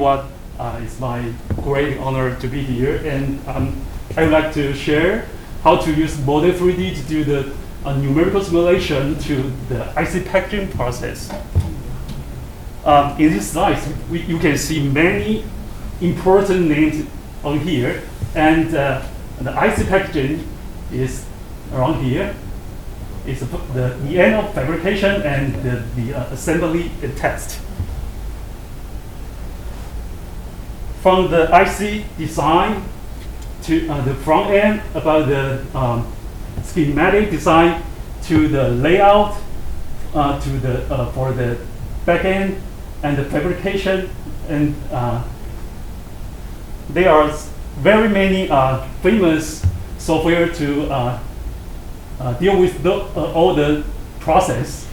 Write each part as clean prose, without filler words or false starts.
what it's my great honor to be here, and I would like to share how to use Model 3D to do the numerical simulation to the IC packaging process. In this slide, you can see many important names on here, and the IC packaging is around here. It's the end of fabrication and the assembly and test. From the IC design to the front end, about the schematic design, to the layout, to the for the back end and the fabrication, and there are very many famous software to deal with all the process.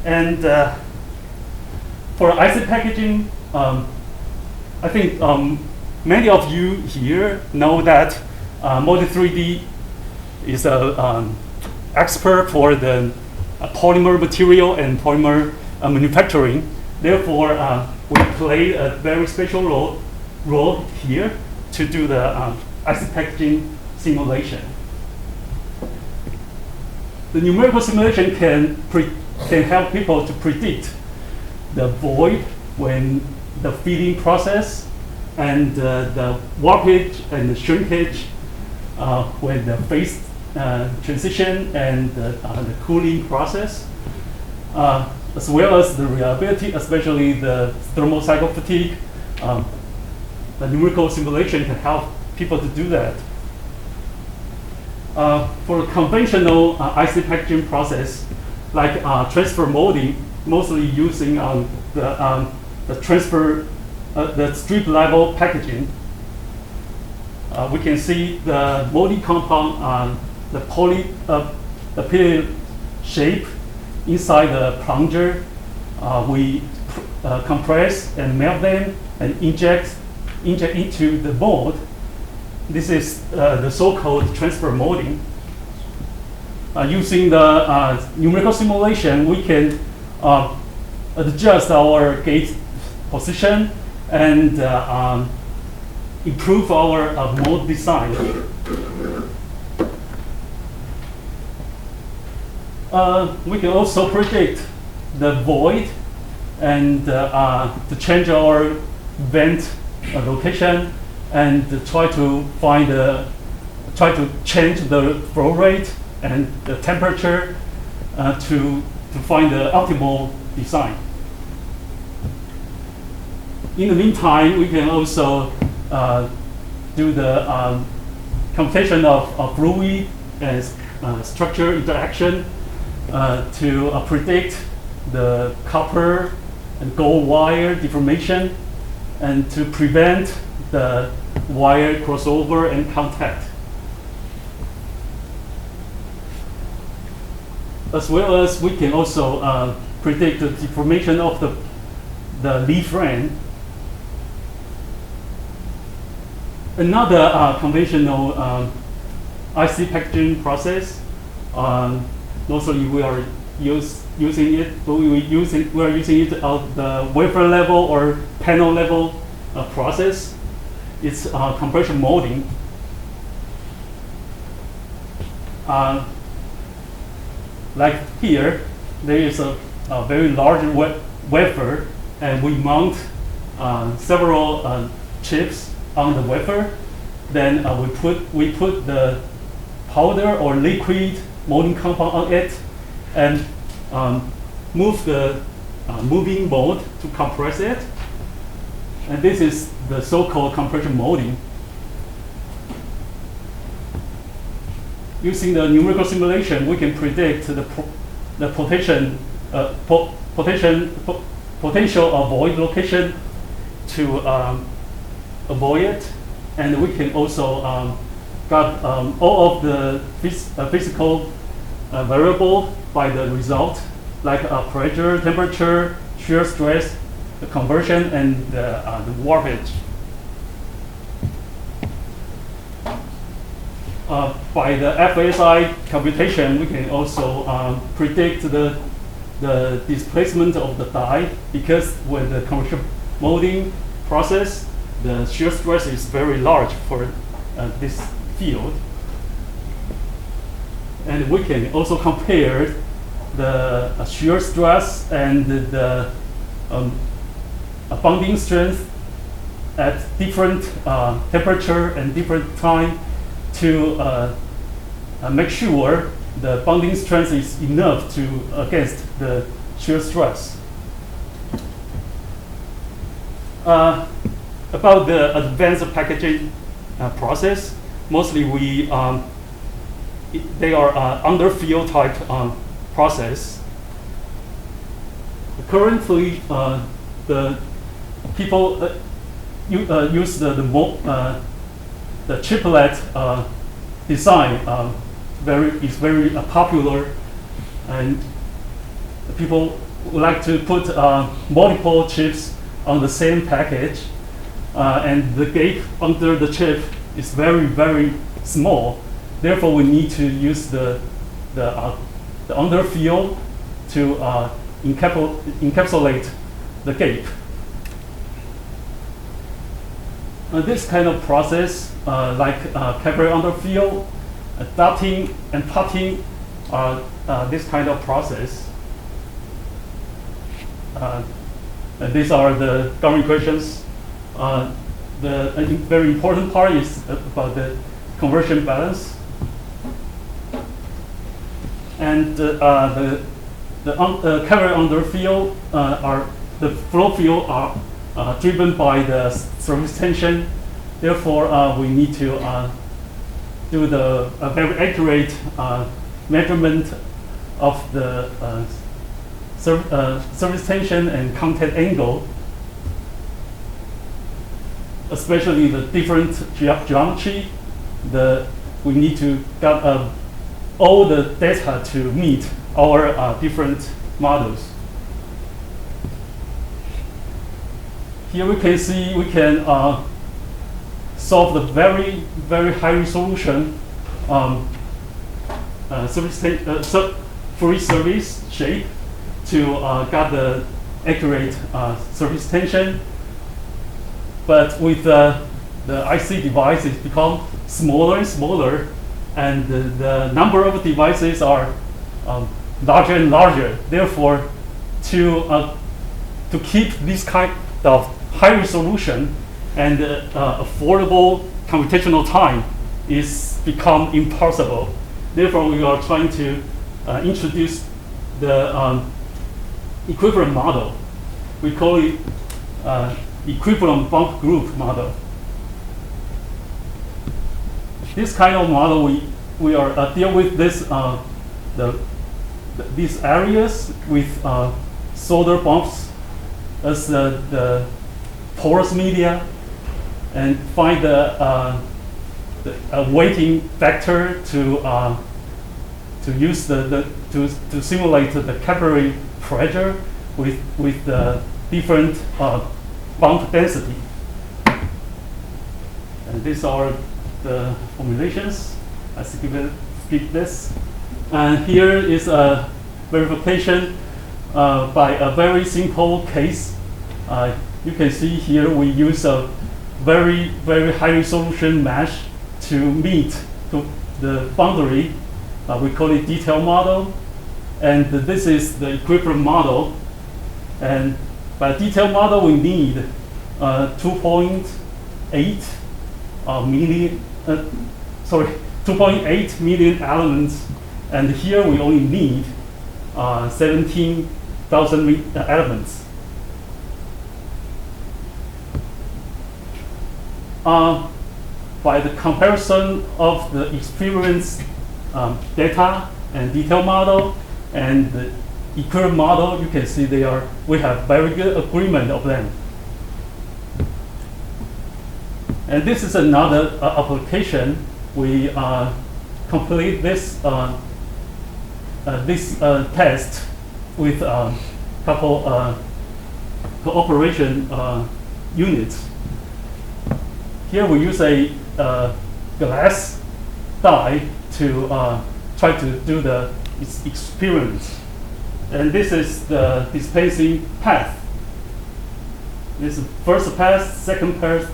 And for IC packaging, I think many of you here know that Model 3D is an expert for the polymer material and polymer manufacturing. Therefore, we play a very special role here to do the IC packaging simulation. The numerical simulation can help people to predict the void when the feeding process, and the warpage and the shrinkage when the phase transition and the cooling process, as well as the reliability, especially the thermal cycle fatigue. The numerical simulation can help people to do that. For conventional IC packaging process, like transfer molding, mostly using the transfer, the strip level packaging, we can see the molding compound, the pillar shape inside the plunger. We compress and melt them and inject into the mold. This is the so-called transfer molding. Using the numerical simulation, we can adjust our gate position and improve our mold design. We can also predict the void and to change our vent location, and try to change the flow rate and the temperature to find the optimal design. In the meantime, we can also do the computation of fluid and structure interaction to predict the copper and gold wire deformation, and to prevent the wire crossover and contact. As well as we can also predict the deformation of the lead frame. Another conventional IC packaging process, mostly we are using it, but we are using it at the wafer level or panel level process. It's compression molding. Like here, there is a very large wafer, and we mount several chips on the wafer. Then we put the powder or liquid molding compound on it, and move the moving mold to compress it. And this is the so-called compression molding. Using the numerical simulation, we can predict the potential void location to avoid it, and we can also got all of the physical variable by the result, like pressure, temperature, shear stress, the conversion, and the warpage. By the FSI computation, we can also predict the displacement of the die, because when the compression molding, process, the shear stress is very large for this field. And we can also compare the shear stress and the bonding strength at different temperature and different time to make sure the bonding strength is enough to against the shear stress. About the advanced packaging process, mostly they are under field type process. Currently, the people use the chiplet design is very popular, and people would like to put multiple chips on the same package, and the gap under the chip is very small. Therefore, we need to use the underfield to encapsulate the gap. This kind of process, like capillary underfield, dotting and potting, are this kind of process. And these are the Gaussian equations. The very important part is about the conversion balance. And the capillary underfield the flow field are driven by the surface tension. Therefore, we need to do the very accurate measurement of the surface tension and contact angle, especially the different geometry. We need to get all the data to meet our different models. Here we can see we can solve the very high resolution free surface shape to get the accurate surface tension. But with the IC device, it becomes smaller and smaller, and the number of devices are larger and larger. Therefore, to keep this kind of high resolution and affordable computational time is become impossible. Therefore, we are trying to introduce the equivalent model. We call it equivalent bump group model. This kind of model, we are deal with this these areas with solder bumps as the porous media, and find the weighting factor to use to simulate the capillary pressure with the different bump density. And these are the formulations. I skip this. And here is a verification by a very simple case. You can see here we use a very high resolution mesh to meet the boundary. We call it detail model, and this is the equivalent model. And by detail model, we need 2.8 million elements, and here we only need 17,000 elements. By the comparison of the experience data and detail model and the equivalent model, you can see we have very good agreement of them. And this is another application. We complete this test with a couple cooperation units. Here we use a glass die to try to do the experiment. And this is the dispensing path. This is first pass, second pass,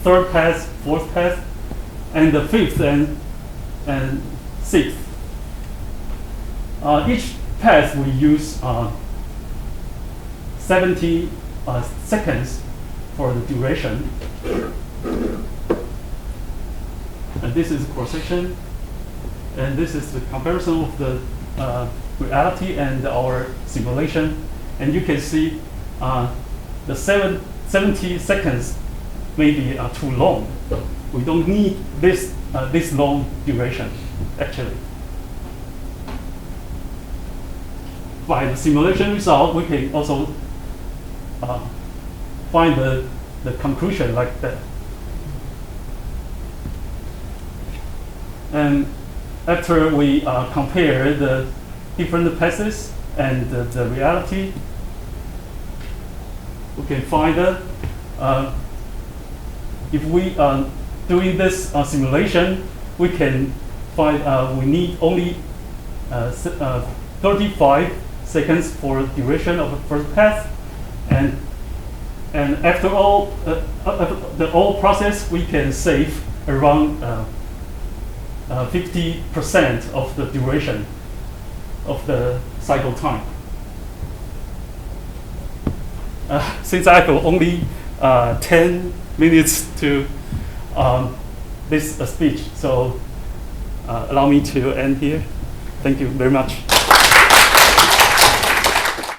third pass, fourth pass, and the fifth and sixth. Each pass we use 70 seconds for the duration. And this is cross-section, and this is the comparison of the reality and our simulation. And you can see the 70 seconds may be too long. We don't need this long duration, actually. By the simulation result, we can also find the conclusion like that. And after we compare the different passes and the reality, we can find that if we are doing this simulation, we can find we need only 35 seconds for duration of the first pass, and after all the whole process, we can save around 50% of the duration of the cycle time. Since I have only 10 minutes to this speech, so allow me to end here. Thank you very much.